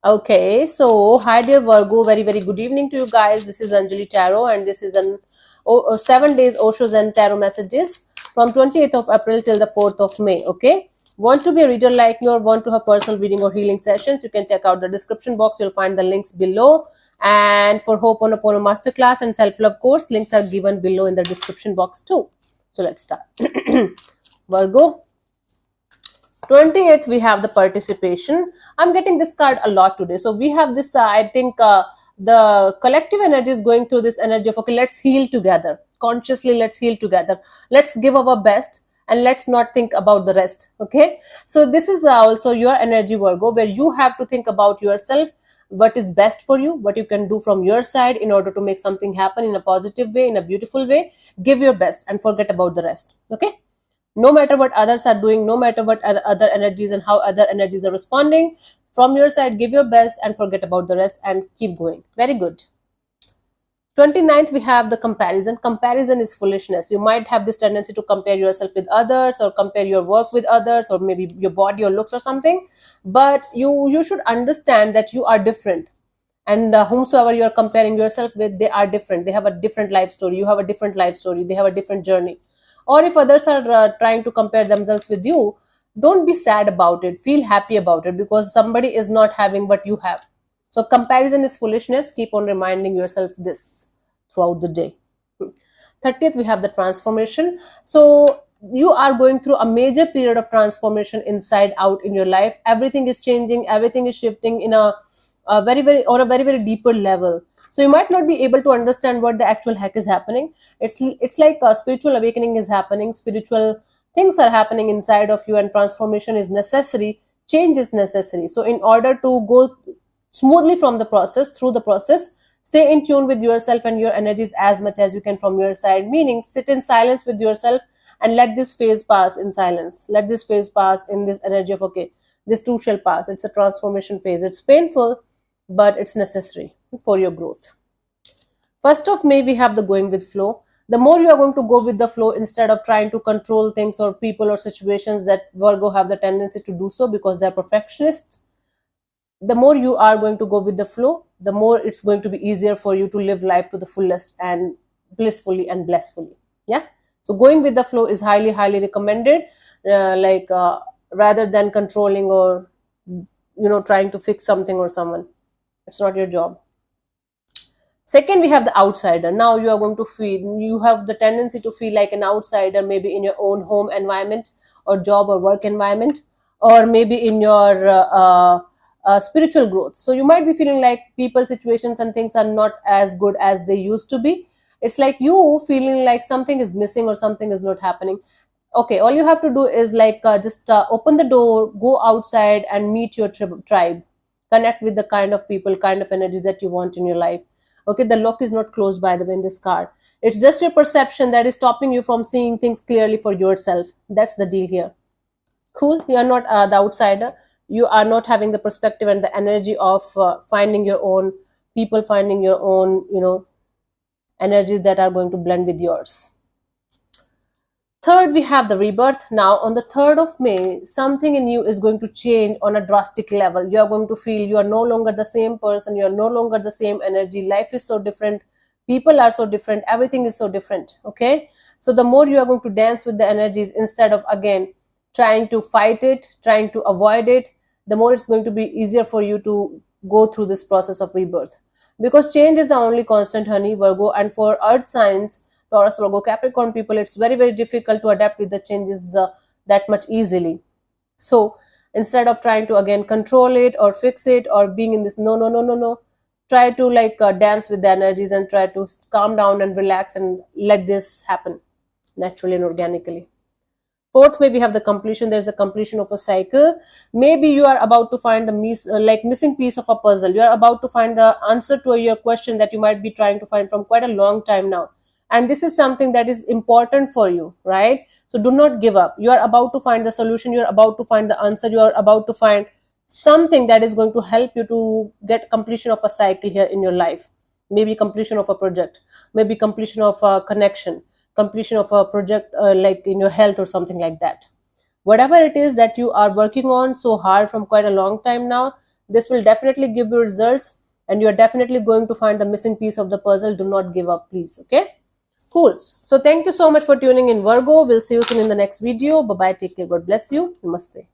Okay, so hi dear Virgo, very good evening to you guys. This is Anjali Tarot, and this is an 7 days Osho Zen Tarot messages from 28th of April till the 4th of May. Okay, want to be a reader like me or want to have personal reading or healing sessions? You can check out the description box. You'll find the links below. And for Ho'oponopono Masterclass and Self Love course, links are given below in the description box too. So let's start. Virgo, 28th we have the participation. I'm getting this card a lot today, so we have this I think the collective energy is going through this energy of, okay, let's heal together consciously, let's heal together, let's give our best, and let's not think about the rest. Okay, so this is also your energy, Virgo, where you have to think about yourself, what is best for you, what you can do from your side in order to make something happen in a positive way, in a beautiful way. Give your best and forget about the rest. Okay, no matter what others are doing, no matter what other energies and how other energies are responding, from your side give your best and forget about the rest and keep going. Very good. 29th we have the comparison. Comparison is foolishness. You might have this tendency to compare yourself with others or compare your work with others or maybe your body or looks or something, but you should understand that you are different, and whomsoever you are comparing yourself with, they are different, they have a different life story, you have a different life story, they have a different journey. Or if others are trying to compare themselves with you, don't be sad about it, feel happy about it, because somebody is not having what you have. So comparison is foolishness. Keep on reminding yourself this throughout the day. 30th we have the transformation. So you are going through a major period of transformation inside out in your life. Everything is changing, everything is shifting in a very on a very deeper level. So you might not be able to understand what the actual heck is happening. It's like a spiritual awakening is happening, spiritual things are happening inside of you, and transformation is necessary, change is necessary. So in order to go smoothly from the process, through the process, stay in tune with yourself and your energies as much as you can from your side, meaning sit in silence with yourself and let this phase pass in silence, let this phase pass in this energy of, okay, this too shall pass. It's a transformation phase, it's painful, but it's necessary for your growth. 1st of May we have the going with flow. The more you are going to go with the flow instead of trying to control things or people or situations, that Virgo have the tendency to do so because they're perfectionists, the more you are going to go with the flow, the more it's going to be easier for you to live life to the fullest and blissfully and blissfully. Yeah, so going with the flow is highly recommended, rather than controlling or trying to fix something or someone. It's not your job. Second, we have the outsider. Now you are going to feel, you have the tendency to feel like an outsider, maybe in your own home environment or job or work environment, or maybe in your spiritual growth. So you might be feeling like people, situations, and things are not as good as they used to be. It's like you feeling like something is missing or something is not happening. Okay, all you have to do is just open the door, go outside and meet your tribe, connect with the kind of people, kind of energies that you want in your life. Okay, the lock is not closed, by the way, in this card. It's just your perception that is stopping you from seeing things clearly for yourself. That's the deal here. Cool, you are not the outsider, you are not having the perspective and the energy of finding your own people, finding your own energies that are going to blend with yours. Third, we have the rebirth. Now, on the 3rd of May, something in you is going to change on a drastic level. You are going to feel you are no longer the same person. You are no longer the same energy. Life is so different. People are so different. Everything is so different. Okay. So the more you are going to dance with the energies instead of, again, trying to fight it, trying to avoid it, the more it's going to be easier for you to go through this process of rebirth. Because change is the only constant, honey, Virgo. And for earth signs, Taurus, Virgo, Capricorn people, it's very difficult to adapt with the changes that much easily. So instead of trying to again control it or fix it or being in this no, try to dance with the energies and try to calm down and relax and let this happen naturally and organically. 4th, maybe we have the completion. There's a completion of a cycle. Maybe you are about to find the missing piece of a puzzle. You are about to find the answer to your question that you might be trying to find from quite a long time now. And this is something that is important for you, right? So do not give up. You are about to find the solution. You are about to find the answer. You are about to find something that is going to help you to get completion of a cycle here in your life. Maybe completion of a project, maybe completion of a connection, completion of a project, like in your health or something like that. Whatever it is that you are working on so hard from quite a long time now, This will definitely give you results, and you're definitely going to find the missing piece of the puzzle. Do not give up, please. Okay, cool. So thank you so much for tuning in, Virgo. We'll see you soon in the next video. Bye bye, take care, God bless you, namaste.